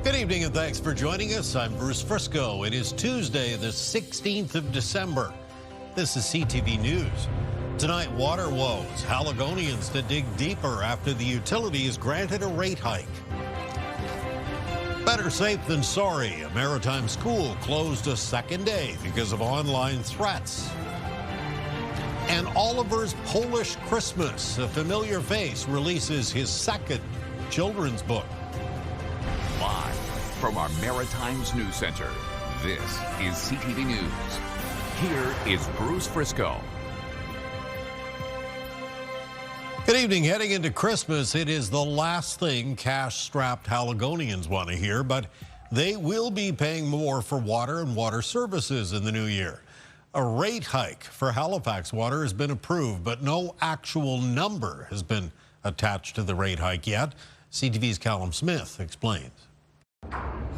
Good evening and thanks for joining us. I'm Bruce Frisco. It is Tuesday, the 16th of December. This is CTV News. Tonight, water woes. Haligonians to dig deeper after the utility is granted a rate hike. Better safe than sorry. A maritime school closed a second day because of online threats. And Oliver's Polish Christmas. A familiar face releases his second children's book. Live from our Maritimes News Center, this is CTV News. Here is Bruce Frisco. Good evening. Heading into Christmas, it is the last thing cash-strapped Haligonians want to hear, but they will be paying more for water and water services in the new year. A rate hike for Halifax Water has been approved, but no actual number has been attached to the rate hike yet. CTV's Callum Smith explains.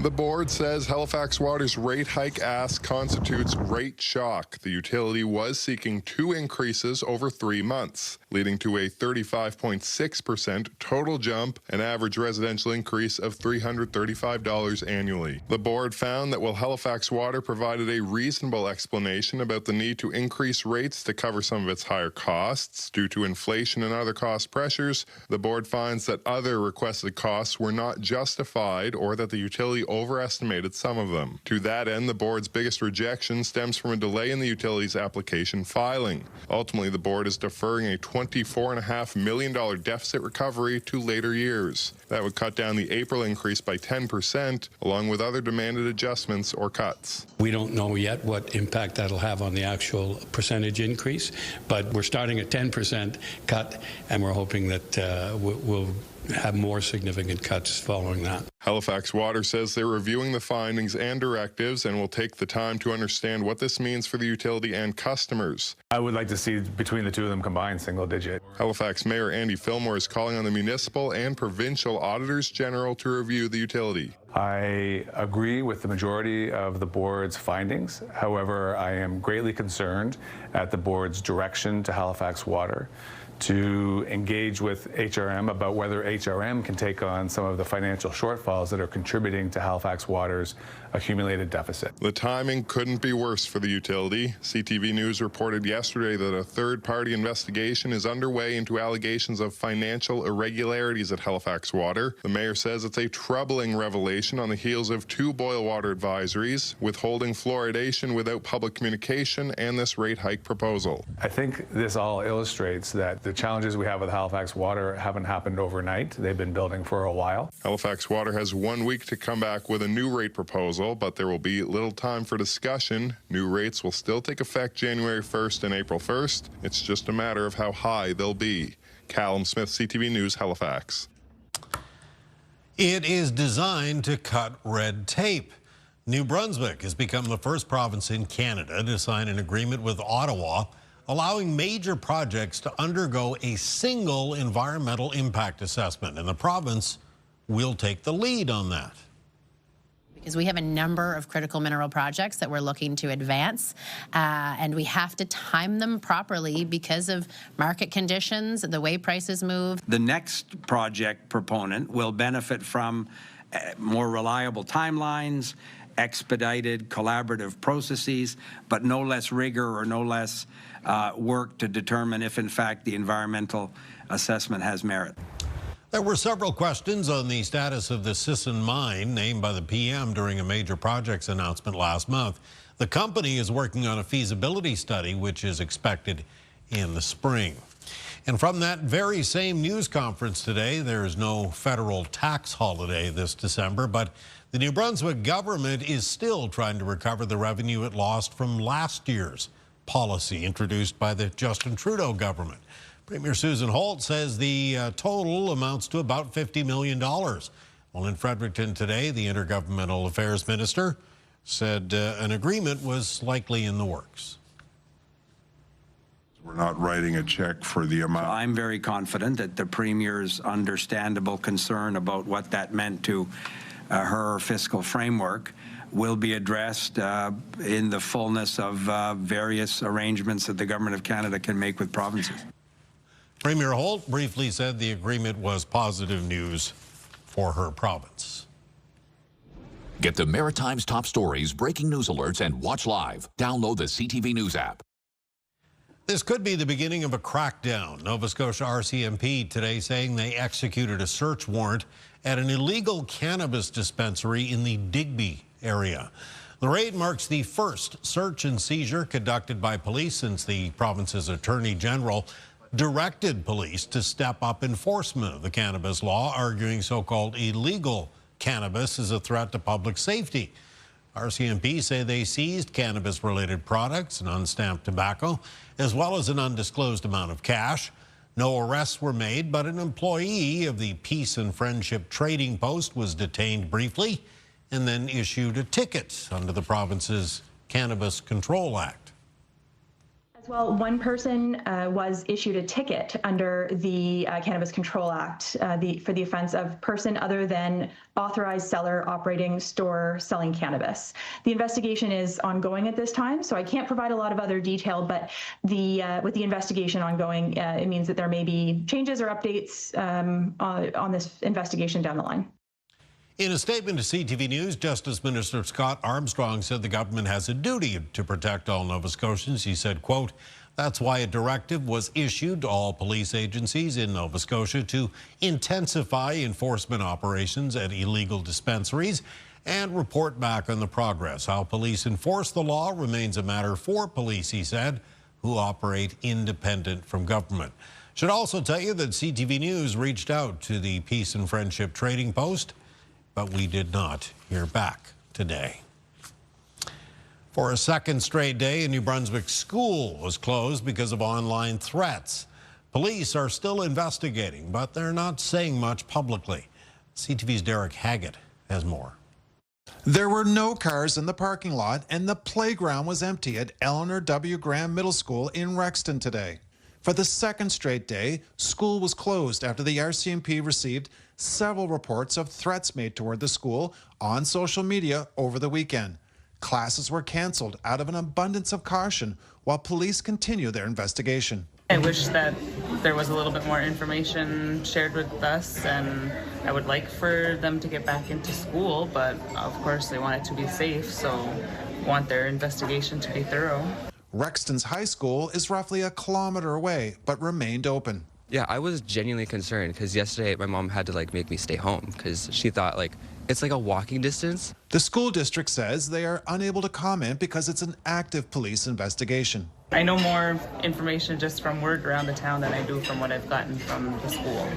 The board says Halifax Water's rate hike ask constitutes rate shock. The utility was seeking 2 increases over 3 months, leading to a 35.6% total jump, an average residential increase of $335 annually. The board found that while Halifax Water provided a reasonable explanation about the need to increase rates to cover some of its higher costs due to inflation and other cost pressures, the board finds that other requested costs were not justified or that the utility overestimated some of them. To that end, the board's biggest rejection stems from a delay in the utility's application filing. Ultimately, the board is deferring a $24.5 million deficit recovery to later years. That would cut down the April increase by 10%, along with other demanded adjustments or cuts. We don't know yet what impact that'll have on the actual percentage increase, but we're starting at 10% cut, and we're hoping that we'll have more significant cuts following that. Halifax Water says they're reviewing the findings and directives and will take the time to understand what this means for the utility and customers. I would like to see between the two of them combined single digit. Halifax Mayor Andy Fillmore is calling on the municipal and provincial auditors general to review the utility. I agree with the majority of the board's findings. However, I am greatly concerned at the board's direction to Halifax Water to engage with HRM about whether HRM can take on some of the financial shortfalls that are contributing to Halifax Water's accumulated deficit. The timing couldn't be worse for the utility. CTV News reported yesterday that a third-party investigation is underway into allegations of financial irregularities at Halifax Water. The mayor says it's a troubling revelation on the heels of 2 boil water advisories, withholding fluoridation without public communication, and this rate hike proposal. I think this all illustrates that the challenges we have with Halifax Water haven't happened overnight. They've been building for a while. Halifax Water has 1 week to come back with a new rate proposal, but there will be little time for discussion. New rates will still take effect January 1st and April 1st. It's just a matter of how high they'll be. Callum Smith, CTV News, Halifax. It is designed to cut red tape. New Brunswick has become the first province in Canada to sign an agreement with Ottawa, allowing major projects to undergo a single environmental impact assessment, and the province will take the lead on that. Because we have a number of critical mineral projects that we're looking to advance, and we have to time them properly because of market conditions, the way prices move. The next project proponent will benefit from more reliable timelines, expedited collaborative processes, but no less rigor or no less work to determine if, in fact, the environmental assessment has merit. There were several questions on the status of the Sisson mine named by the PM during a major projects announcement last month. The company is working on a feasibility study, which is expected in the spring. And from that very same news conference today, there is no federal tax holiday this December, but the New Brunswick government is still trying to recover the revenue it lost from last year's policy introduced by the Justin Trudeau government. Premier Susan Holt says the total amounts to about $50 million. Well, in Fredericton today, the Intergovernmental Affairs Minister said an agreement was likely in the works. We're not writing a check for the amount. I'm very confident that the Premier's understandable concern about what that meant to her fiscal framework will be addressed in the fullness of various arrangements that the Government of Canada can make with provinces. Premier Holt briefly said the agreement was positive news for her province. Get the Maritime's top stories, breaking news alerts, and watch live. Download the CTV News app. This could be the beginning of a crackdown. Nova Scotia RCMP today saying they executed a search warrant at an illegal cannabis dispensary in the Digby area. The raid marks the first search and seizure conducted by police since the province's Attorney General directed police to step up enforcement of the cannabis law, arguing so-called illegal cannabis is a threat to public safety. RCMP say they seized cannabis-related products and unstamped tobacco, as well as an undisclosed amount of cash. No arrests were made, but an employee of the Peace and Friendship Trading Post was detained briefly and then issued a ticket under the province's Cannabis Control Act. Well, one person was issued a ticket under the Cannabis Control Act for the offense of person other than authorized seller operating store selling cannabis. The investigation is ongoing at this time, so I can't provide a lot of other detail, but with the investigation ongoing, it means that there may be changes or updates on this investigation down the line. In a statement to CTV News, Justice Minister Scott Armstrong said the government has a duty to protect all Nova Scotians. He said, quote, "That's why a directive was issued to all police agencies in Nova Scotia to intensify enforcement operations at illegal dispensaries and report back on the progress. How police enforce the law remains a matter for police," he said, who operate independent from government. Should also tell you that CTV News reached out to the Peace and Friendship Trading Post, but we did not hear back today. For a second straight day, a New Brunswick school was closed because of online threats. Police are still investigating, but they're not saying much publicly. CTV's Derek Haggett has more. There were no cars in the parking lot, and the playground was empty at Eleanor W. Graham Middle School in Rexton today. For the second straight day, school was closed after the RCMP received several reports of threats made toward the school on social media over the weekend. Classes were canceled out of an abundance of caution while police continue their investigation. I wish that there was a little bit more information shared with us, and I would like for them to get back into school, but of course they want it to be safe, so want their investigation to be thorough. Rexton's high school is roughly a kilometer away, but remained open. Yeah, I was genuinely concerned because yesterday my mom had to make me stay home because she thought it's like a walking distance. The school district says they are unable to comment because it's an active police investigation. I know more information just from word around the town than I do from what I've gotten from the school.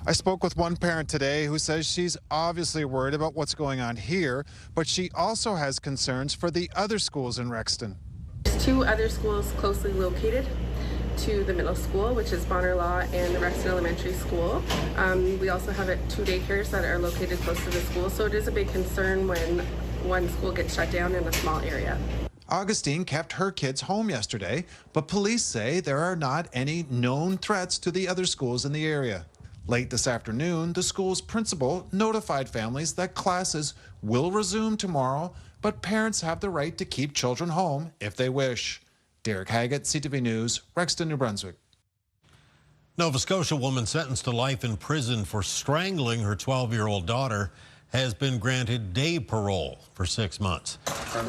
I spoke with one parent today who says she's obviously worried about what's going on here, but she also has concerns for the other schools in Rexton. There's two other schools closely located to the middle school, which is Bonner Law and the Rexton Elementary School. We also have two daycares that are located close to the school, so it is a big concern when one school gets shut down in a small area. Augustine kept her kids home yesterday, but police say there are not any known threats to the other schools in the area. Late this afternoon, the school's principal notified families that classes will resume tomorrow, but parents have the right to keep children home if they wish. Derek Haggett, CTV News, Rexton, New Brunswick. Nova Scotia woman sentenced to life in prison for strangling her 12-year-old daughter has been granted day parole for 6 months.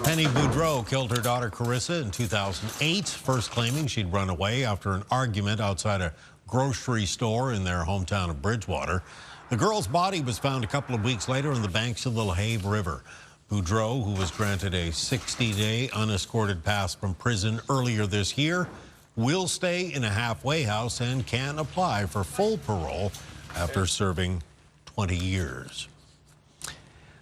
Penny Boudreau killed her daughter Carissa in 2008, first claiming she'd run away after an argument outside a grocery store in their hometown of Bridgewater. The girl's body was found a couple of weeks later on the banks of the LaHave River. Boudreau, who was granted a 60-day unescorted pass from prison earlier this year, will stay in a halfway house and can apply for full parole after serving 20 years.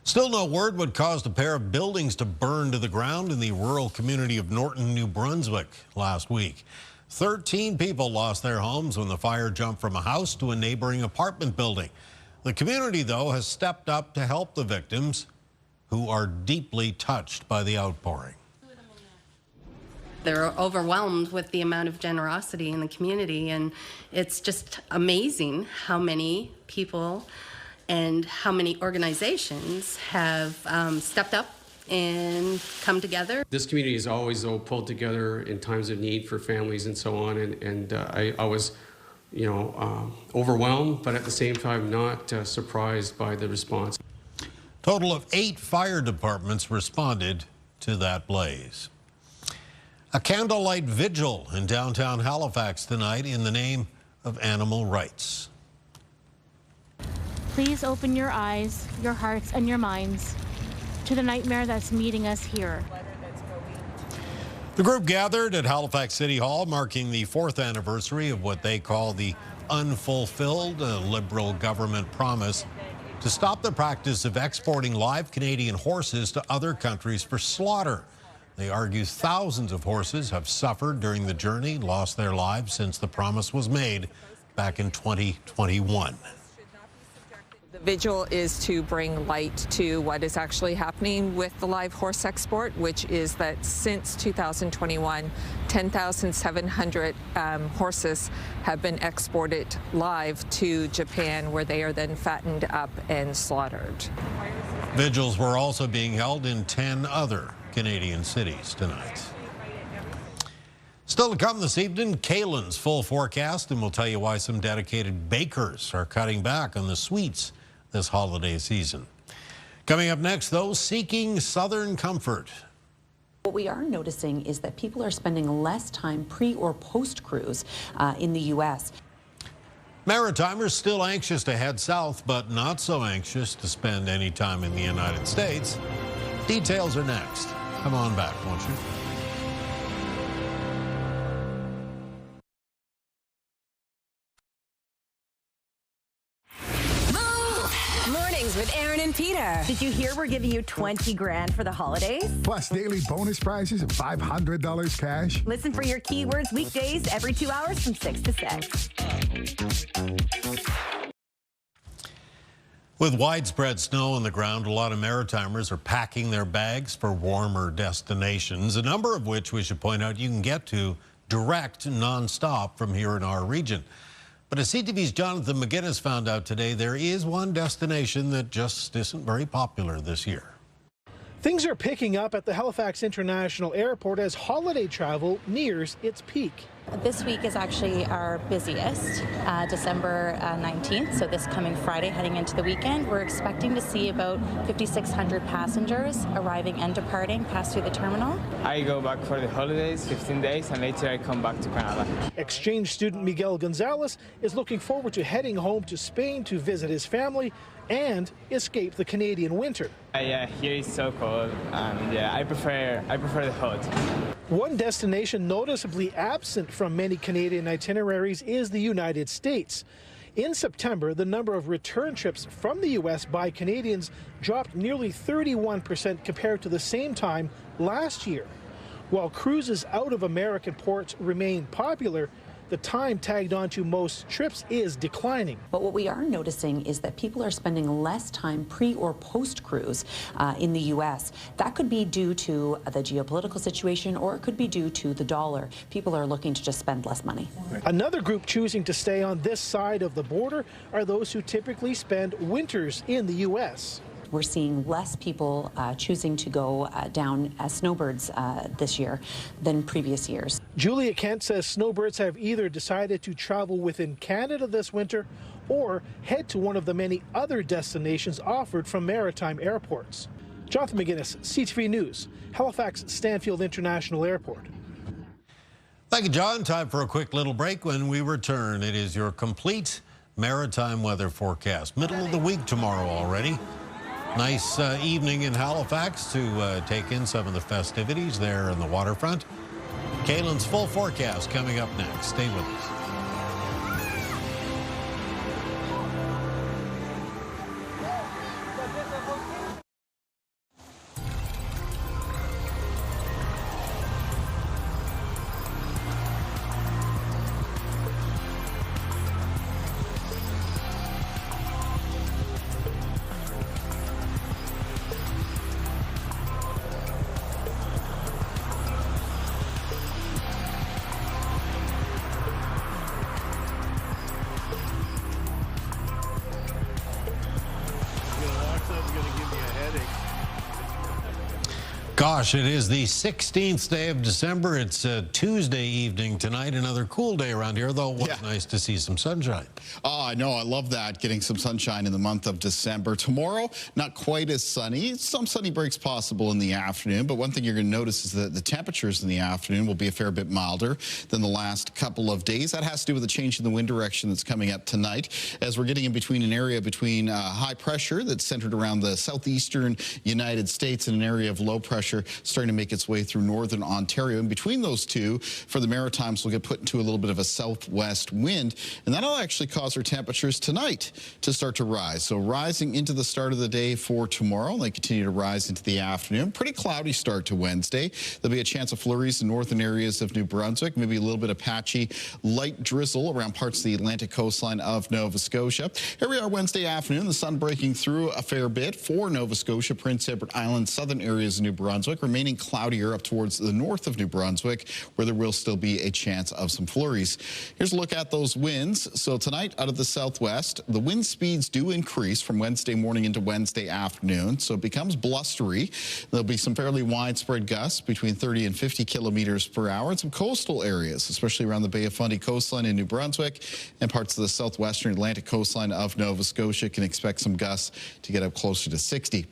Still no word what caused a pair of buildings to burn to the ground in the rural community of Norton, New Brunswick last week. 13 people lost their homes when the fire jumped from a house to a neighboring apartment building. The community, though, has stepped up to help the victims, who are deeply touched by the outpouring. They're overwhelmed with the amount of generosity in the community, and it's just amazing how many people and how many organizations have stepped up and come together. This community is always, though, pulled together in times of need for families and so on, and I was, overwhelmed, but at the same time not surprised by the response. Total of 8 fire departments responded to that blaze. A candlelight vigil in downtown Halifax tonight in the name of animal rights. Please open your eyes, your hearts, and your minds to the nightmare that's meeting us here. The group gathered at Halifax City Hall, marking the 4th anniversary of what they call the unfulfilled Liberal government promise to stop the practice of exporting live Canadian horses to other countries for slaughter. They argue thousands of horses have suffered during the journey, lost their lives since the promise was made back in 2021. The vigil is to bring light to what is actually happening with the live horse export, which is that since 2021, 10,700 horses have been exported live to Japan, where they are then fattened up and slaughtered. Vigils were also being held in 10 other Canadian cities tonight. Still to come this evening, Kaylin's full forecast, and we'll tell you why some dedicated bakers are cutting back on the sweets this holiday season. Coming up next, though, seeking southern comfort. What we are noticing is that people are spending less time pre or post cruise in the U.S. Maritimers still anxious to head south, but not so anxious to spend any time in the United States. Details are next. Come on back, won't you? With Aaron and Peter. Did you hear we're giving you 20 grand for the holidays? Plus daily bonus prizes of $500 cash. Listen for your keywords weekdays every 2 hours from 6 to 6. With widespread snow on the ground, a lot of Maritimers are packing their bags for warmer destinations, a number of which we should point out you can get to direct nonstop from here in our region. But as CTV's Jonathan McGinnis found out today, there is one destination that just isn't very popular this year. Things are picking up at the Halifax International Airport as holiday travel nears its peak. This week is actually our busiest, December 19th, so this coming Friday heading into the weekend. We're expecting to see about 5,600 passengers arriving and departing, pass through the terminal. I go back for the holidays, 15 days, and later I come back to Canada. Exchange student Miguel Gonzalez is looking forward to heading home to Spain to visit his family and escape the Canadian winter. Yeah, here is so cold, and yeah, I prefer the hot. One destination noticeably absent from many Canadian itineraries is the United States. In September, the number of return trips from the U.S. by Canadians dropped nearly 31% compared to the same time last year. While cruises out of American ports remain popular, the time tagged onto most trips is declining. But what we are noticing is that people are spending less time pre or post cruise in the U.S. That could be due to the geopolitical situation, or it could be due to the dollar. People are looking to just spend less money. Another group choosing to stay on this side of the border are those who typically spend winters in the U.S. We're seeing less people choosing to go down as snowbirds this year than previous years. Julia Kent says snowbirds have either decided to travel within Canada this winter or head to one of the many other destinations offered from maritime airports. Jonathan McGinnis, CTV News, Halifax Stanfield International Airport. Thank you, John. Time for a quick little break. When we return, it is your complete maritime weather forecast. Middle of the week tomorrow already. Nice evening in Halifax to take in some of the festivities there in the waterfront. Kaylin's full forecast coming up next. Stay with us. Gosh, it is the 16th day of December. It's a Tuesday evening tonight. Another cool day around here, though. It was nice to see some sunshine. Oh, I know. I love that, getting some sunshine in the month of December. Tomorrow, not quite as sunny. Some sunny breaks possible in the afternoon, but one thing you're going to notice is that the temperatures in the afternoon will be a fair bit milder than the last couple of days. That has to do with the change in the wind direction that's coming up tonight, as we're getting in between an area between high pressure that's centered around the southeastern United States and an area of low pressure starting to make its way through northern Ontario. In between those two, for the Maritimes, we'll get put into a little bit of a southwest wind, and that'll actually cause our temperatures tonight to start to rise. So rising into the start of the day for tomorrow, they continue to rise into the afternoon. Pretty cloudy start to Wednesday. There'll be a chance of flurries in northern areas of New Brunswick, maybe a little bit of patchy light drizzle around parts of the Atlantic coastline of Nova Scotia. Here we are Wednesday afternoon, the sun breaking through a fair bit for Nova Scotia, Prince Edward Island, southern areas of New Brunswick, remaining cloudier up towards the north of New Brunswick, where there will still be a chance of some flurries. Here's a look at those winds. So tonight, out of the southwest, the wind speeds do increase from Wednesday morning into Wednesday afternoon, so it becomes blustery. There'll be some fairly widespread gusts between 30 and 50 kilometers per hour in some coastal areas, especially around the Bay of Fundy coastline in New Brunswick and parts of the southwestern Atlantic coastline of Nova Scotia. Can expect some gusts to get up closer to 60.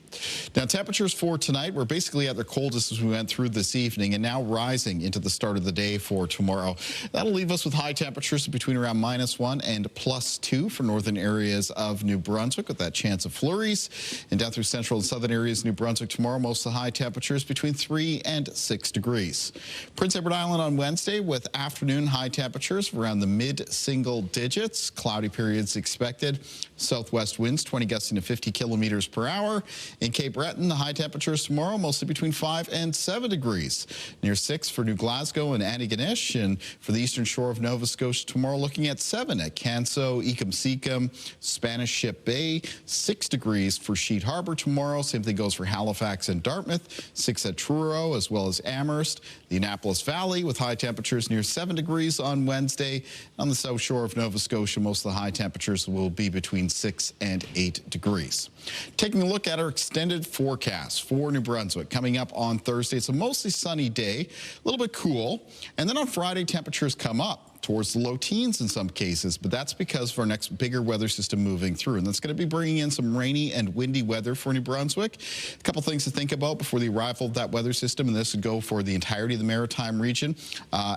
Now, temperatures for tonight, we're basically at their coldest as we went through this evening, and now rising into the start of the day for tomorrow. That'll leave us with high temperatures between around -1 and +2 for northern areas of New Brunswick, with that chance of flurries. And down through central and southern areas of New Brunswick tomorrow, most of the high temperatures between 3 and 6 degrees. Prince Edward Island on Wednesday with afternoon high temperatures around the mid-single digits. Cloudy periods expected. Southwest winds 20 gusting to 50 kilometers per hour. In Cape Breton, the high temperatures tomorrow mostly between 5 and 7 degrees. Near 6 for New Glasgow and Antigonish, and for the eastern shore of Nova Scotia tomorrow looking at 7 at Canso, Ecum, Spanish Ship Bay, 6 degrees for Sheet Harbour tomorrow. Same thing goes for Halifax and Dartmouth, 6 at Truro as well as Amherst. The Annapolis Valley with high temperatures near 7 degrees on Wednesday. On the south shore of Nova Scotia, most of the high temperatures will be between 6 and 8 degrees. Taking a look at our extended forecast for New Brunswick coming up on Thursday. It's a mostly sunny day, a little bit cool, and then on Friday temperatures come up towards the low teens in some cases, but that's because of our next bigger weather system moving through, and that's going to be bringing in some rainy and windy weather for New Brunswick. A couple things to think about before the arrival of that weather system, and this would go for the entirety of the Maritime region.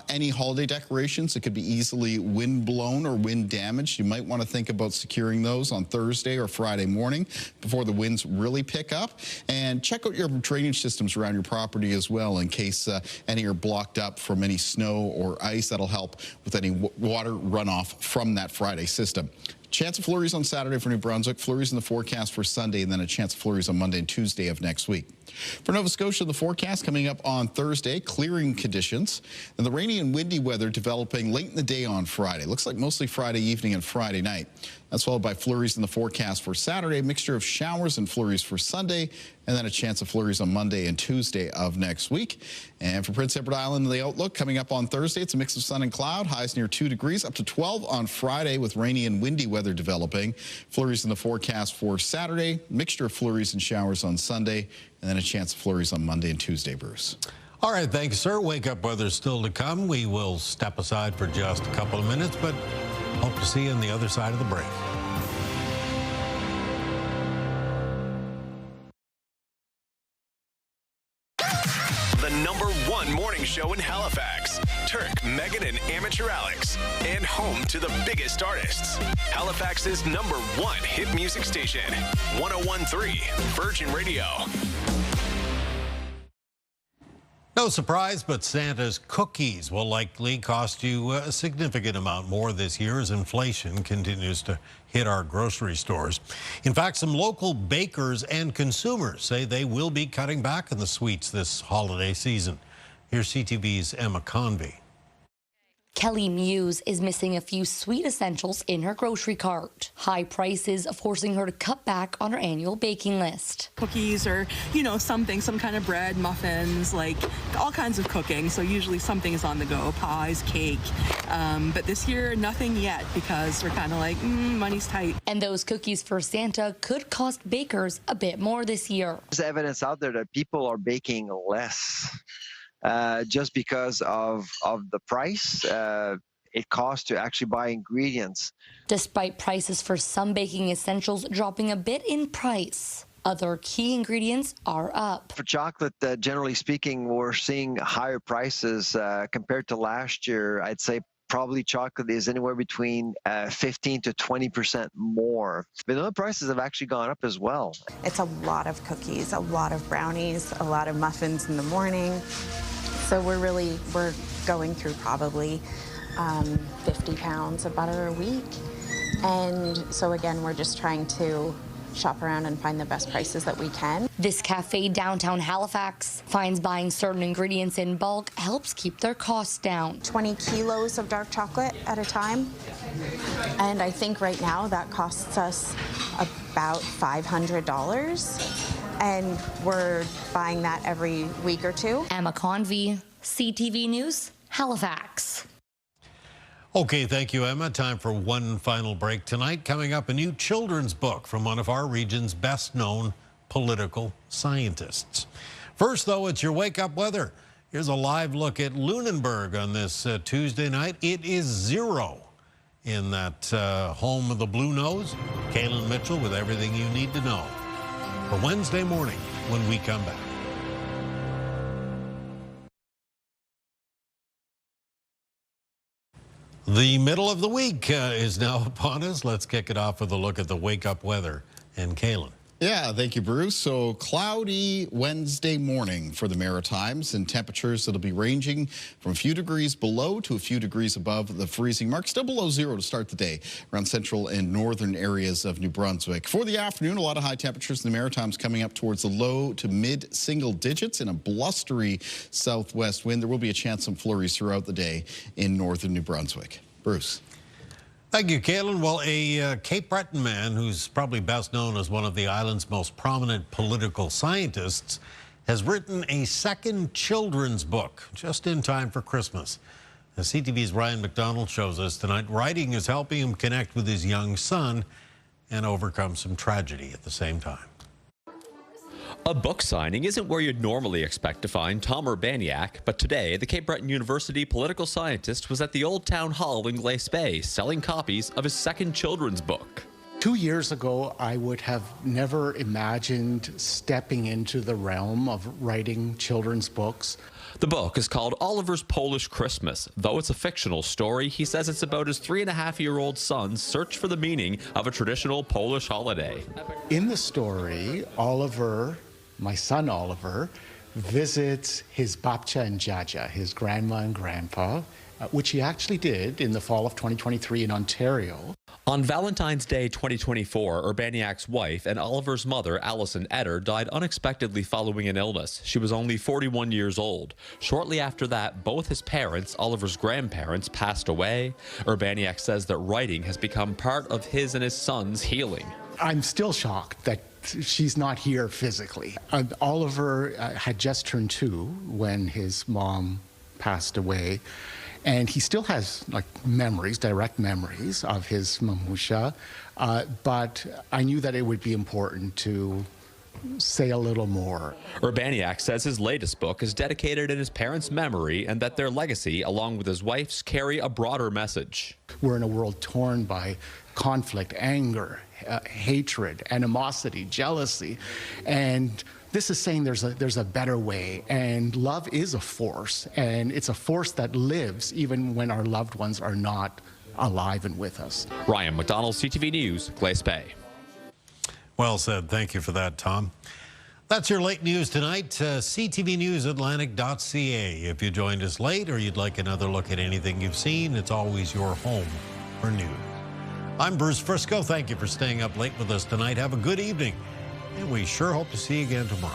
Any holiday decorations that could be easily wind blown or wind damaged, you might want to think about securing those on Thursday or Friday morning before the winds really pick up. And check out your drainage systems around your property as well in case any are blocked up from any snow or ice. That'll help with any water runoff from that Friday system. Chance of flurries on Saturday for New Brunswick, flurries in the forecast for Sunday, and then a chance of flurries on Monday and Tuesday of next week. For Nova Scotia, the forecast coming up on Thursday, clearing conditions, and the rainy and windy weather developing late in the day on Friday. Looks like mostly Friday evening and Friday night. That's followed by flurries in the forecast for Saturday, mixture of showers and flurries for Sunday, and then a chance of flurries on Monday and Tuesday of next week. And for Prince Edward Island, the outlook coming up on Thursday, it's a mix of sun and cloud, highs near 2 degrees, up to 12 on Friday with rainy and windy weather developing. Flurries in the forecast for Saturday, mixture of flurries and showers on Sunday, and then a chance of flurries on Monday and Tuesday, Bruce. All right, thanks, sir. Wake up weather's still to come. We will step aside for just a couple of minutes, but hope to see you on the other side of the break. The #1 morning show in Halifax. Turk, Megan, and Amateur Alex. And home to the biggest artists. Halifax's #1 hit music station. 101.3 Virgin Radio. No surprise, but Santa's cookies will likely cost you a significant amount more this year as inflation continues to hit our grocery stores. In fact, some local bakers and consumers say they will be cutting back on the sweets this holiday season. Here's CTV's Emma Convey. Kelly Muse is missing a few sweet essentials in her grocery cart. High prices forcing her to cut back on her annual baking list. Cookies or, something, some kind of bread, muffins, like all kinds of cooking. So usually something is on the go, pies, cake. But this year, nothing yet because we're kind of like, money's tight. And those cookies for Santa could cost bakers a bit more this year. There's evidence out there that people are baking less. Just because of the price, it costs to actually buy ingredients. Despite prices for some baking essentials dropping a bit in price, other key ingredients are up. For chocolate, generally speaking, we're seeing higher prices compared to last year. I'd say probably chocolate is anywhere between 15 to 20% more. Vanilla prices have actually gone up as well. It's a lot of cookies, a lot of brownies, a lot of muffins in the morning. So we're going through probably 50 pounds of butter a week. And so again, we're just trying to shop around and find the best prices that we can. This cafe downtown Halifax finds buying certain ingredients in bulk helps keep their costs down. 20 kilos of dark chocolate at a time. And I think right now that costs us about $500. And we're buying that every week or two. Emma Convey, CTV News, Halifax. Okay, thank you, Emma. Time for one final break tonight. Coming up, a new children's book from one of our region's best-known political scientists. First, though, it's your wake-up weather. Here's a live look at Lunenburg on this Tuesday night. It is 0 in that home of the Blue Nose. Kaylin Mitchell with everything you need to know for Wednesday morning when we come back. The middle of the week is now upon us. Let's kick it off with a look at the wake-up weather. And Kaylin. Yeah, thank you, Bruce. So cloudy Wednesday morning for the Maritimes, and temperatures that'll be ranging from a few degrees below to a few degrees above the freezing mark. Still below 0 to start the day around central and northern areas of New Brunswick. For the afternoon, a lot of high temperatures in the Maritimes coming up towards the low to mid single digits and a blustery southwest wind. There will be a chance some flurries throughout the day in northern New Brunswick. Bruce. Thank you, Kaylin. Well, a Cape Breton man who's probably best known as one of the island's most prominent political scientists has written a second children's book just in time for Christmas. As CTV's Ryan McDonald shows us tonight, writing is helping him connect with his young son and overcome some tragedy at the same time. A book signing isn't where you'd normally expect to find Tom Urbaniak, but today the Cape Breton University political scientist was at the Old Town Hall in Glace Bay selling copies of his second children's book. 2 years ago, I would have never imagined stepping into the realm of writing children's books. The book is called Oliver's Polish Christmas. Though it's a fictional story, he says it's about his 3.5-year-old son's search for the meaning of a traditional Polish holiday. In the story, Oliver, my son Oliver, visits his babcia and dziadzia, his grandma and grandpa, which he actually did in the fall of 2023 in Ontario. On Valentine's Day 2024, Urbaniak's wife and Oliver's mother, Alison Etter, died unexpectedly following an illness. She was only 41 years old. Shortly after that, both his parents, Oliver's grandparents, passed away. Urbaniak says that writing has become part of his and his son's healing. I'm still shocked that she's not here physically. Oliver had just turned 2 when his mom passed away. And he still has memories, direct memories of his mamusha, but I knew that it would be important to say a little more. Urbaniak says his latest book is dedicated in his parents' memory and that their legacy, along with his wife's, carry a broader message. We're in a world torn by conflict, anger, hatred, animosity, jealousy, and this is saying there's a better way, and love is a force, and it's a force that lives even when our loved ones are not alive and with us. Ryan McDonald, CTV News, Glace Bay. Well said. Thank you for that, Tom. That's your late news tonight. CTVNewsAtlantic.ca. If you joined us late or you'd like another look at anything you've seen, it's always your home for news. I'm Bruce Frisco. Thank you for staying up late with us tonight. Have a good evening. And we sure hope to see you again tomorrow.